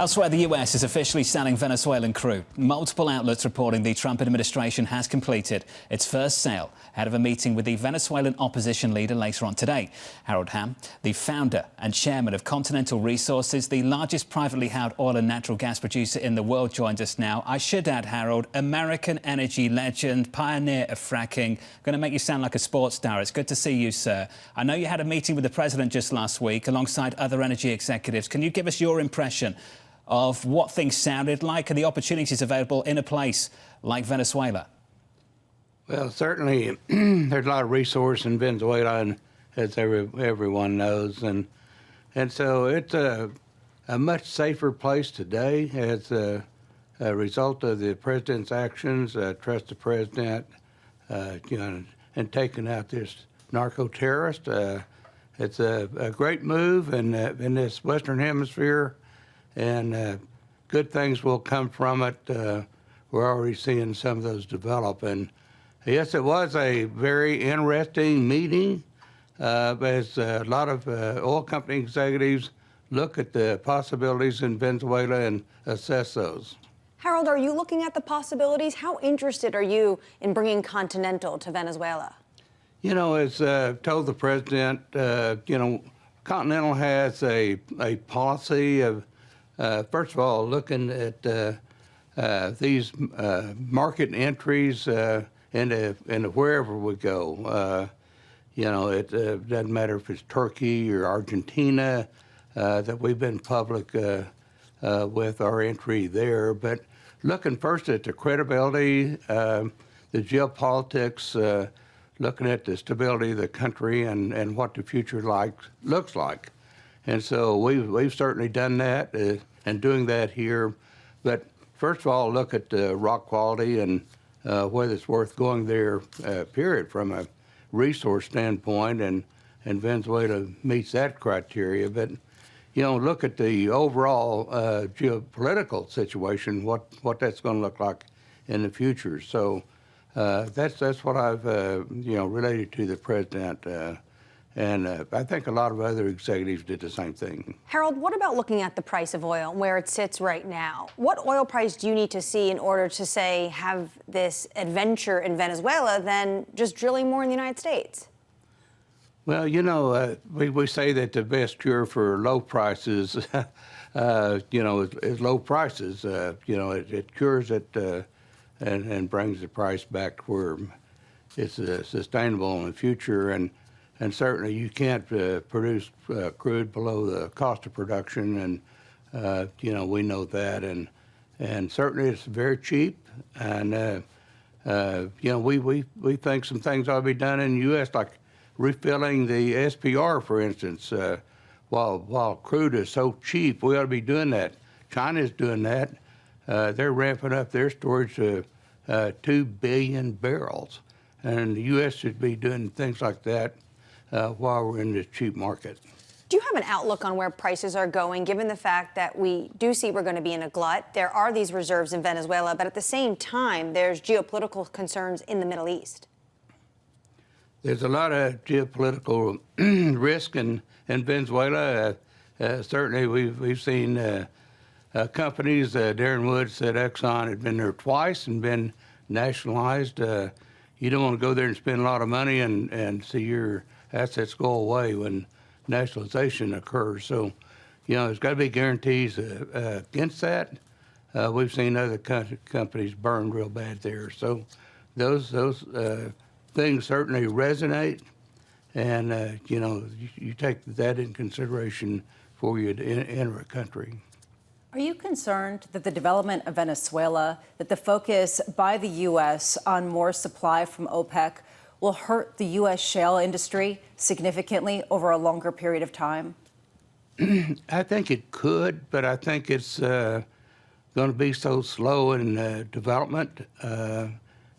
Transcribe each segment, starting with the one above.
Elsewhere, the US is officially selling Venezuelan crude. Multiple outlets reporting the Trump administration has completed its first sale ahead of a meeting with the Venezuelan opposition leader later on today. Harold Hamm, the founder and chairman of Continental Resources, the largest privately held oil and natural gas producer in the world, joins us now. I should add, Harold, American energy legend, pioneer of fracking. Going to make you sound like a sports star. It's good to see you, sir. I know you had a meeting with the president just last week alongside other energy executives. Can you give us your impression of what things sounded like and the opportunities available in a place like Venezuela? Well, certainly there's a lot of resource in Venezuela, and as everyone knows, and so it's a much safer place today as a result of the president's actions. Trust the president, and taking out this narco-terrorist. It's a great move in this Western Hemisphere, and good things will come from it. We're already seeing some of those develop. And yes, it was a very interesting meeting as a lot of oil company executives look at the possibilities in Venezuela and assess those. Harold, are you looking at the possibilities? How interested are you in bringing Continental to Venezuela? You know, as told the president, Continental has a policy of, first of all, looking at these market entries into wherever we go. It doesn't matter if it's Turkey or Argentina, that we've been public with our entry there, but looking first at the credibility, the geopolitics, looking at the stability of the country and what the future looks like. And so we've certainly done that and doing that here. But first of all, look at the rock quality and whether it's worth going there, period, from a resource standpoint, and Venezuela meets that criteria. But, look at the overall geopolitical situation, what that's going to look like in the future. So that's what I've, related to the president. And I think a lot of other executives did the same thing. Harold, what about looking at the price of oil and where it sits right now? What oil price do you need to see in order to, say, have this adventure in Venezuela than just drilling more in the United States? Well, we say that the best cure for low prices, is low prices. It cures it and brings the price back to where it's sustainable in the future. And certainly you can't produce crude below the cost of production, and we know that, and certainly it's very cheap. And we think some things ought to be done in the U.S., like refilling the SPR, for instance. While crude is so cheap, we ought to be doing that. China's doing that. They're ramping up their storage to 2 billion barrels, and the U.S. should be doing things like that while we're in this cheap market. Do you have an outlook on where prices are going, given the fact that we do see we're going to be in a glut? There are these reserves in Venezuela, but at the same time, there's geopolitical concerns in the Middle East. There's a lot of geopolitical risk in Venezuela. Certainly, we've seen companies. Darren Woods said Exxon had been there twice and been nationalized. You don't want to go there and spend a lot of money and see your assets go away when nationalization occurs. So, there's got to be guarantees against that. We've seen other companies burned real bad there. So those things certainly resonate, and, you take that in consideration before you enter a country. Are you concerned that the development of Venezuela, that the focus by the U.S. on more supply from OPEC will hurt the U.S. shale industry significantly over a longer period of time? I think it could, but I think it's going to be so slow in development.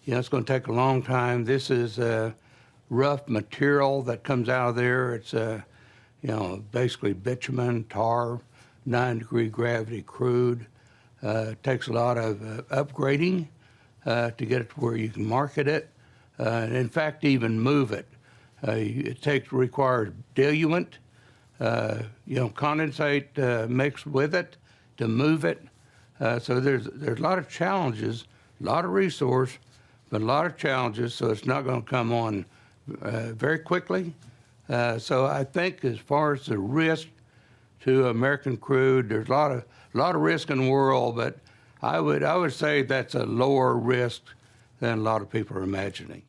It's going to take a long time. This is rough material that comes out of there. It's, basically bitumen, tar, 9-degree gravity crude. It takes a lot of upgrading to get it to where you can market it. And in fact, even move it. It requires diluent, condensate mixed with it, to move it. So there's a lot of challenges, a lot of resource, but a lot of challenges. So it's not going to come on very quickly. So I think as far as the risk to American crude, there's a lot of risk in the world, but I would say that's a lower risk than a lot of people are imagining.